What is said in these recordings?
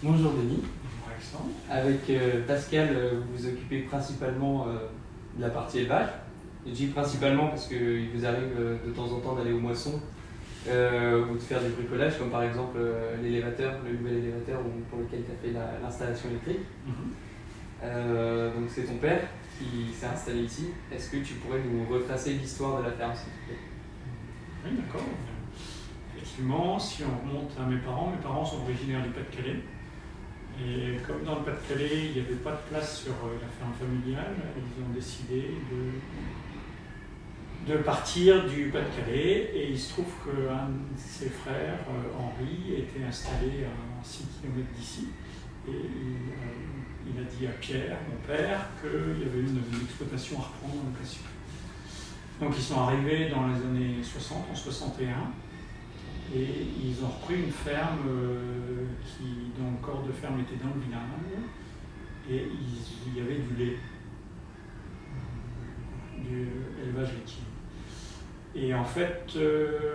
Bonjour Denis. Bonjour Alexandre. Avec Pascal, vous vous occupez principalement de la partie élevage. Je dis principalement parce qu'il vous arrive de temps en temps d'aller aux moissons ou de faire des bricolages, comme par exemple l'élévateur, le nouvel élévateur pour lequel tu as fait l'installation électrique. Donc c'est ton père qui s'est installé ici. Est-ce que tu pourrais nous retracer l'histoire de la ferme, s'il te plaît? Oui, d'accord. Effectivement, si on remonte à mes parents sont originaires du Pas-de-Calais. Et comme dans le Pas-de-Calais, il n'y avait pas de place sur la ferme familiale, ils ont décidé de partir du Pas-de-Calais. Et il se trouve qu'un de ses frères, Henri, était installé à 6 km d'ici. Et il a dit à Pierre, mon père, qu'il y avait une exploitation à reprendre en location. Donc ils sont arrivés dans les années 60, en 61, et ils ont repris une ferme dont le corps de ferme était dans le village, et il y avait du lait, du élevage laitier. Et en fait, le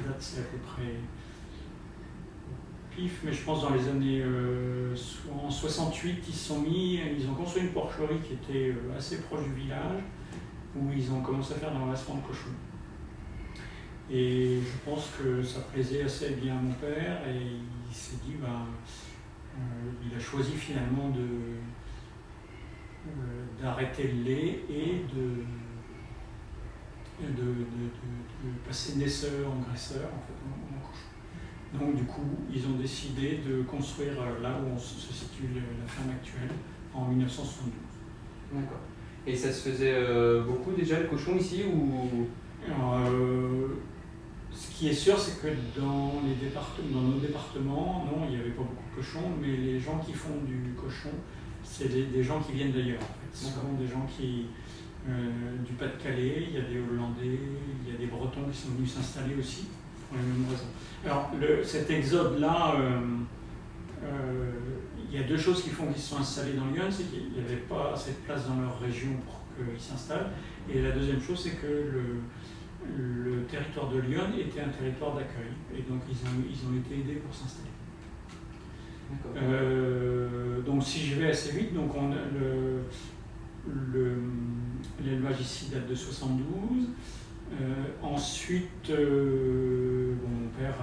date c'est à peu près pif, mais je pense dans les années en 68, ils ont construit une porcherie qui était assez proche du village, où ils ont commencé à faire de l'enlacement de cochons. Et je pense que ça plaisait assez bien à mon père, et il s'est dit, il a choisi finalement d'arrêter le lait et de passer naisseur en graisseur en fait, en cochon. Donc du coup, ils ont décidé de construire là où se situe la ferme actuelle en 1972. D'accord. Et ça se faisait beaucoup déjà le cochon ici ou... Ce qui est sûr, c'est que dans nos départements, non, il n'y avait pas beaucoup de cochons, mais les gens qui font du cochon, c'est des gens qui viennent d'ailleurs. En fait. Ce sont des gens du Pas-de-Calais, il y a des Hollandais, il y a des Bretons qui sont venus s'installer aussi, pour les mêmes raisons. Alors, cet exode-là, il y a deux choses qui font qu'ils se sont installés dans Lyon, c'est qu'il n'y avait pas assez de place dans leur région pour qu'ils s'installent. Et la deuxième chose, c'est que le territoire de Lyon était un territoire d'accueil. Et donc, ils ont été aidés pour s'installer. Donc, si je vais assez vite, donc l'élevage ici date de 72. Ensuite, mon père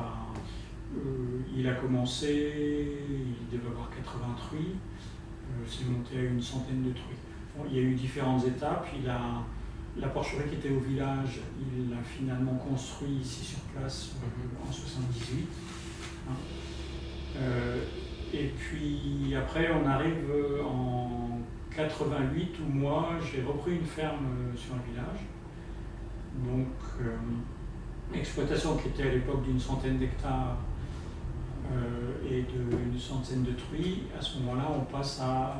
il a commencé, il devait avoir 80 truies, c'est monté à une centaine de truies. Bon, il y a eu différentes étapes. La porcherie qui était au village, il l'a finalement construit ici sur place en 78. Et puis après, on arrive en 88 où moi, j'ai repris une ferme sur le village. Donc, exploitation qui était à l'époque d'une centaine d'hectares et d'une centaine de truies. À ce moment-là, on passe à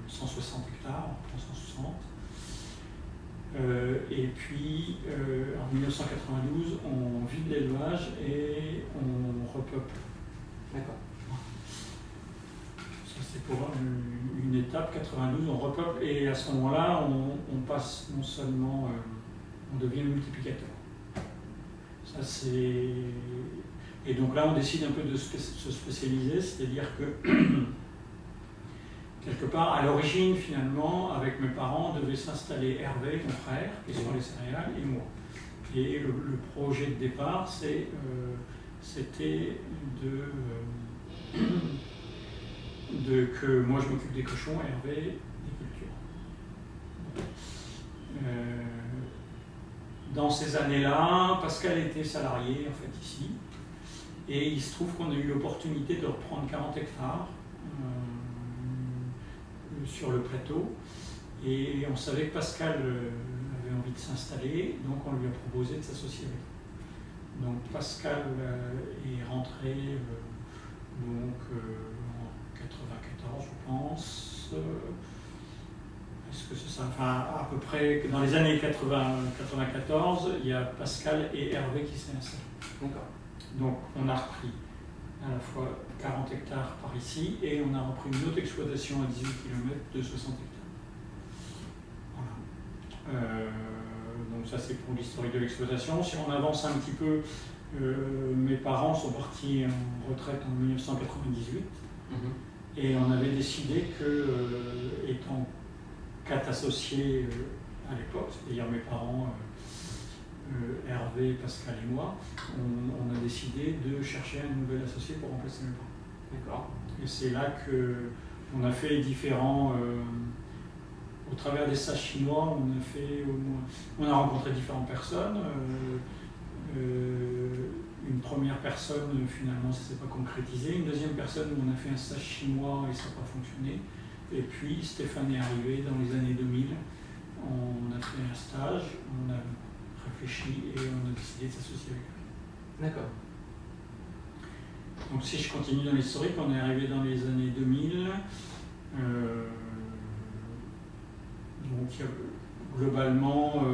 160 hectares, on prend 160. Et puis, en 1992, on vide l'élevage et on repeuple. D'accord. Ça, c'est pour une étape, 92, on repeuple, et à ce moment-là, on passe non seulement, on devient multiplicateur. Ça, c'est... Et donc là, on décide un peu de se spécialiser, c'est-à-dire que, quelque part, à l'origine, finalement, avec mes parents, devait s'installer Hervé, mon frère, qui est sur les céréales, et moi. Et le projet de départ, c'était que moi, je m'occupe des cochons et Hervé des cultures. Dans ces années-là, Pascal était salarié, en fait, ici. Et il se trouve qu'on a eu l'opportunité de reprendre 40 hectares sur le plateau. Et on savait que Pascal avait envie de s'installer, donc on lui a proposé de s'associer avec nous. Donc Pascal est rentré en 94, je pense. Est-ce que c'est ça? Enfin, à peu près dans les années 94, il y a Pascal et Hervé qui s'est installé. D'accord. Donc on a repris à la fois 40 hectares par ici et on a repris une autre exploitation à 18 km de 60 hectares. Voilà. Donc ça c'est pour l'historique de l'exploitation. Si on avance un petit peu, Mes parents sont partis en retraite en 1998 et on avait décidé que, étant 4 associés à l'époque, c'est-à-dire mes parents, Hervé, Pascal et moi, on a décidé de chercher un nouvel associé pour remplacer mes parents. D'accord. Et c'est là qu'on a fait différents... au travers des stages chinois, on a rencontré différentes personnes. Une première personne, finalement, ça ne s'est pas concrétisé. Une deuxième personne, où on a fait un stage chinois et ça n'a pas fonctionné. Et puis Stéphane est arrivé dans les années 2000. On a fait un stage, on a réfléchi et on a décidé de s'associer avec lui. D'accord. Donc si je continue dans l'historique, on est arrivé dans les années 2000. Donc globalement,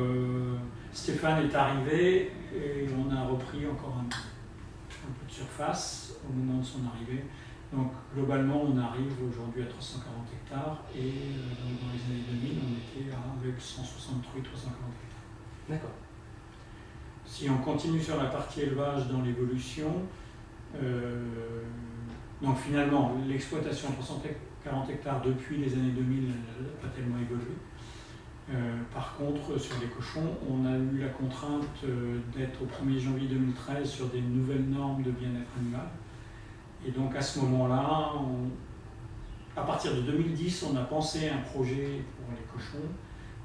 Stéphane est arrivé et on a repris encore un peu de surface au moment de son arrivée. Donc globalement, on arrive aujourd'hui à 340 hectares et donc dans les années 2000, on était avec 163 340 hectares. D'accord. Si on continue sur la partie élevage dans l'évolution, donc finalement, l'exploitation de 340 hectares depuis les années 2000 n'a pas tellement évolué. Par contre, sur les cochons, on a eu la contrainte d'être au 1er janvier 2013 sur des nouvelles normes de bien-être animal. Et donc à ce moment-là, à partir de 2010, on a pensé un projet pour les cochons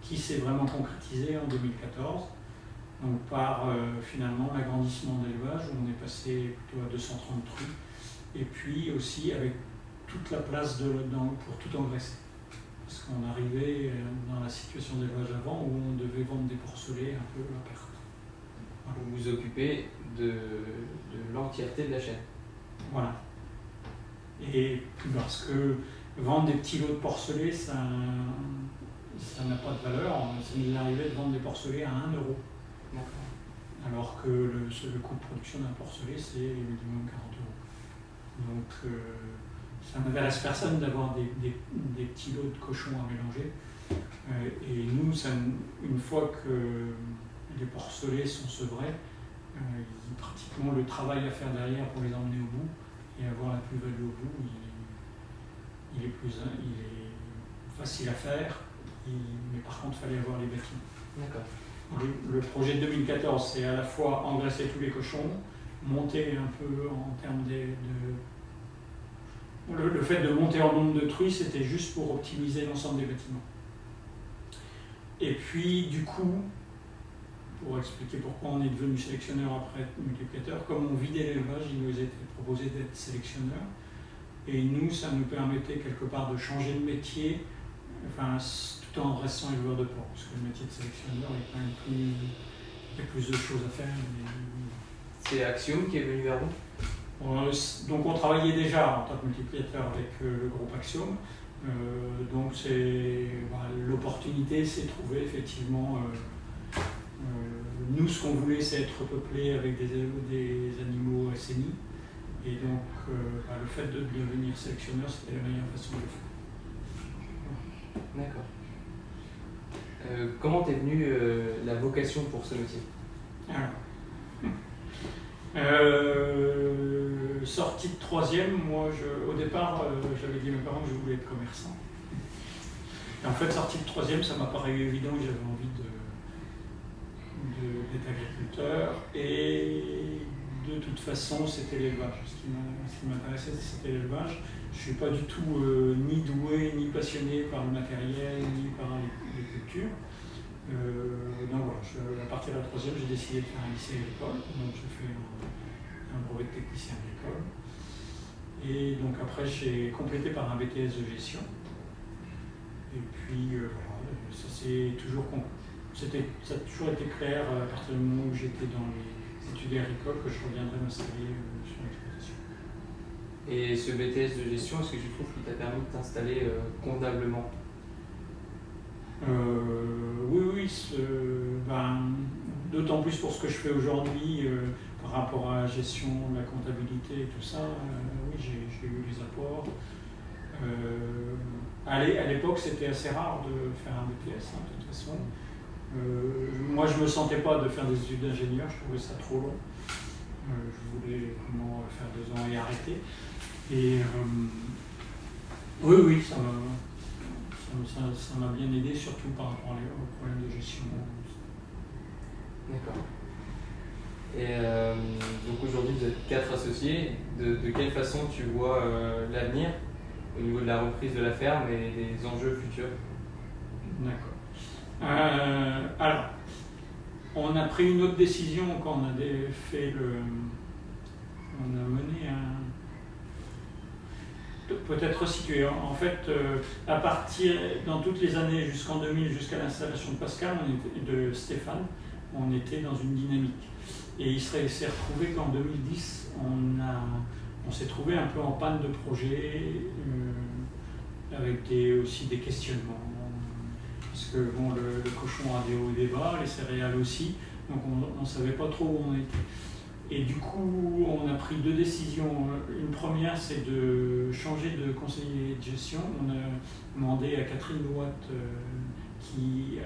qui s'est vraiment concrétisé en 2014. Donc par finalement l'agrandissement d'élevage, où on est passé plutôt à 230 truies, et puis aussi avec toute la place pour tout engraisser. Parce qu'on arrivait dans la situation d'élevage avant où on devait vendre des porcelets un peu à perte. Voilà. Vous vous occupez de l'entièreté de la chaîne. Voilà. Et parce que vendre des petits lots de porcelets, ça n'a pas de valeur. Ça nous arrivait de vendre des porcelets à 1 euro. Alors que le coût de production d'un porcelet, c'est minimum 40 euros. Donc ça n'intéresse personne d'avoir des petits lots de cochons à mélanger. Et nous, une fois que les porcelets sont sevrés, pratiquement le travail à faire derrière pour les emmener au bout et avoir la plus-value au bout, il est facile à faire, mais par contre, il fallait avoir les bâtiments. D'accord. Le projet de 2014, c'est à la fois engraisser tous les cochons, monter un peu en termes le fait de monter en nombre de truies, c'était juste pour optimiser l'ensemble des bâtiments. Et puis, du coup, pour expliquer pourquoi on est devenu sélectionneur après multiplicateur, comme on vidait l'élevage, il nous a été proposé d'être sélectionneur. Et nous, ça nous permettait quelque part de changer de métier, enfin, tout en restant éleveur de porc, parce que le métier de sélectionneur est quand même il y a plus de choses à faire. C'est Axiom qui est venu vers vous? Donc on travaillait déjà en tant que multiplicateur avec le groupe Axiom. Donc l'opportunité s'est trouvée effectivement. Nous, ce qu'on voulait, c'est être peuplé avec des animaux SNI. Et donc le fait de devenir sélectionneur, c'était la meilleure façon de le faire. D'accord. Comment t'es venue la vocation pour ce métier? Sortie de 3e, moi au départ j'avais dit à mes parents que je voulais être commerçant. Et en fait, sortie de 3e, ça m'a paru évident que j'avais envie d'être agriculteur. Et de toute façon, c'était l'élevage. Ce qui m'intéressait, c'était l'élevage. Je ne suis pas du tout ni doué, ni passionné par le matériel, ni par les cultures. Donc voilà, à partir de la 3e, j'ai décidé de faire un lycée agricole. Donc j'ai fait un brevet de technicien agricole. Et donc après, j'ai complété par un BTS de gestion. Et puis voilà, ça a toujours été clair à partir du moment où j'étais dans les études agricoles que je reviendrais m'installer sur l'exploitation. Et ce BTS de gestion, est-ce que tu trouves qu'il t'a permis de t'installer convenablement? Oui, d'autant plus pour ce que je fais aujourd'hui par rapport à la gestion, la comptabilité et tout ça, oui, j'ai eu les apports. À l'époque, c'était assez rare de faire un BTS, de toute façon. Moi, je ne me sentais pas de faire des études d'ingénieur, je trouvais ça trop long. Je voulais vraiment faire 2 ans et arrêter. Et oui, ça m'a bien aidé, surtout par rapport aux problèmes de gestion. D'accord. Et donc aujourd'hui, vous êtes 4 associés. De quelle façon tu vois l'avenir au niveau de la reprise de la ferme et des enjeux futurs? D'accord. Alors, on a pris une autre décision quand on a mené un... Peut-être resituer. En fait, à partir, dans toutes les années jusqu'en 2000, jusqu'à l'installation de Pascal, de Stéphane, on était dans une dynamique. Et il s'est retrouvé qu'en 2010, on s'est trouvé un peu en panne de projet, avec aussi des questionnements. Parce que bon, le cochon a des hauts et des bas, les céréales aussi, donc on ne savait pas trop où on était. Et du coup, on a pris 2 décisions. Une première, c'est de changer de conseiller de gestion. On a demandé à Catherine Watt, qui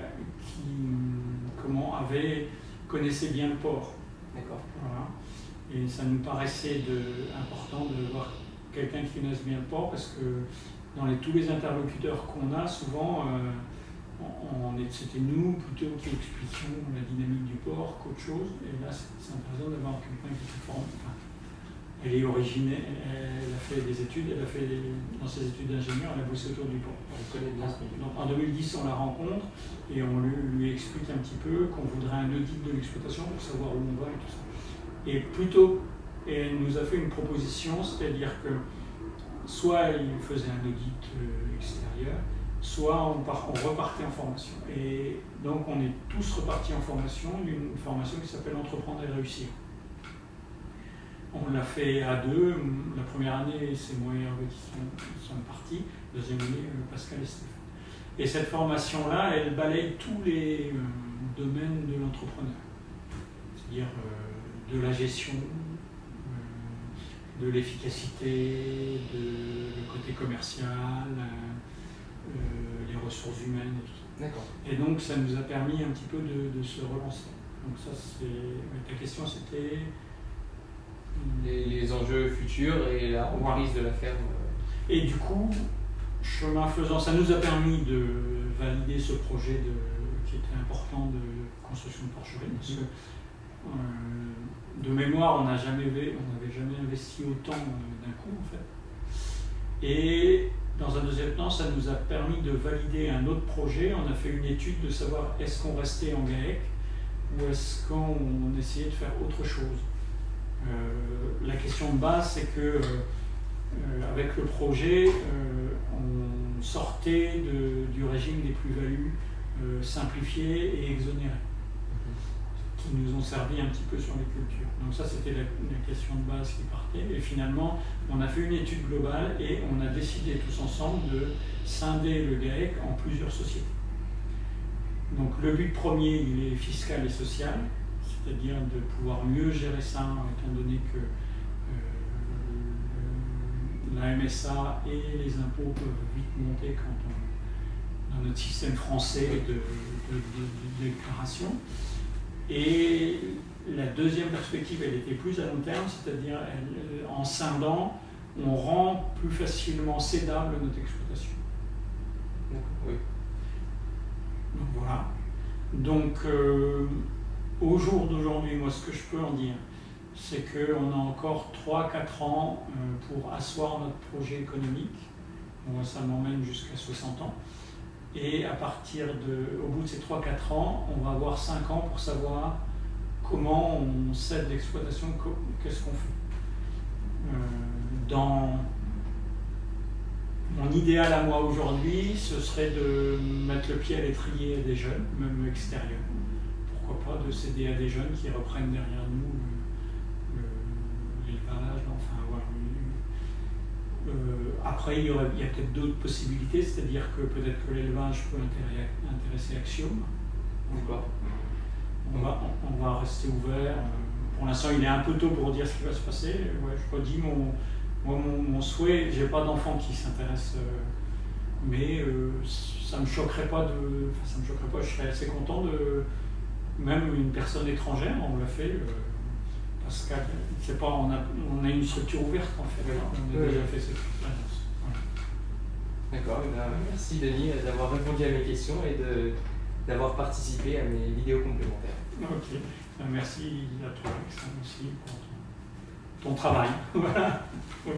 connaissait bien le port. D'accord. Voilà. Et ça nous paraissait important de voir quelqu'un qui connaisse bien le port, parce que dans tous les interlocuteurs qu'on a, souvent, c'était nous plutôt qui expliquions la dynamique du port qu'autre chose. Et là, c'est intéressant d'avoir quelqu'un qui se forme. Enfin, elle est originaire, elle a fait des études, dans ses études d'ingénieur, elle a bossé autour du port. Donc, en 2010, on la rencontre et on lui explique un petit peu qu'on voudrait un audit de l'exploitation pour savoir où on va et tout ça. Et elle nous a fait une proposition, c'est-à-dire que soit il faisait un audit extérieur, soit on repartait en formation. Et donc on est tous repartis en formation, d'une formation qui s'appelle Entreprendre et réussir. On l'a fait à 2. La première année, c'est moi et Hervé qui sont partis. Deuxième année, Pascal et Stéphane. Et cette formation-là, elle balaye tous les domaines de l'entrepreneur. C'est-à-dire de la gestion, de l'efficacité, le côté commercial, les ressources humaines et tout ça. D'accord. Et donc ça nous a permis un petit peu de se relancer. Donc ça, ta question, c'était les enjeux futurs et la reprise de la ferme. Et du coup, chemin faisant, ça nous a permis de valider ce projet qui était important de construction de porcherie, parce que de mémoire, on n'avait jamais investi autant d'un coup, en fait. Et dans un deuxième temps, ça nous a permis de valider un autre projet. On a fait une étude de savoir est-ce qu'on restait en GAEC ou est-ce qu'on essayait de faire autre chose. La question de base, c'est que avec le projet, on sortait du régime des plus-values simplifiées et exonérées, qui nous ont servi un petit peu sur les cultures. Donc ça, c'était la question de base qui partait. Et finalement, on a fait une étude globale et on a décidé tous ensemble de scinder le GAEC en plusieurs sociétés. Donc le but premier, il est fiscal et social, c'est-à-dire de pouvoir mieux gérer ça, étant donné que la MSA et les impôts peuvent vite monter dans notre système français de déclaration. Et la deuxième perspective, elle était plus à long terme, c'est-à-dire en scindant, on rend plus facilement cédable notre exploitation. Oui. Donc voilà. Donc au jour d'aujourd'hui, moi ce que je peux en dire, c'est qu'on a encore 3-4 ans pour asseoir notre projet économique. Bon, ça m'emmène jusqu'à 60 ans. Et au bout de ces 3-4 ans, on va avoir 5 ans pour savoir comment on cède l'exploitation, qu'est-ce qu'on fait. Dans mon idéal à moi aujourd'hui, ce serait de mettre le pied à l'étrier à des jeunes, même extérieurs. Pourquoi pas de céder à des jeunes qui reprennent derrière nous l'élevage, enfin voilà. Après, il y a peut-être d'autres possibilités, c'est-à-dire que peut-être que l'élevage peut intéresser Axiom. On va rester ouvert. Pour l'instant, il est un peu tôt pour dire ce qui va se passer. Ouais, je redis mon souhait. J'ai pas d'enfant qui s'intéresse, mais ça me choquerait pas je serais assez content de même une personne étrangère. On l'a fait. Pascal c'est pas, on a une structure ouverte en fait. Oui. On a déjà fait cette expérience. Voilà. D'accord, merci Denis d'avoir répondu à mes questions et d'avoir participé à mes vidéos complémentaires. Ok, merci à toi Alexandre aussi pour ton travail. Voilà.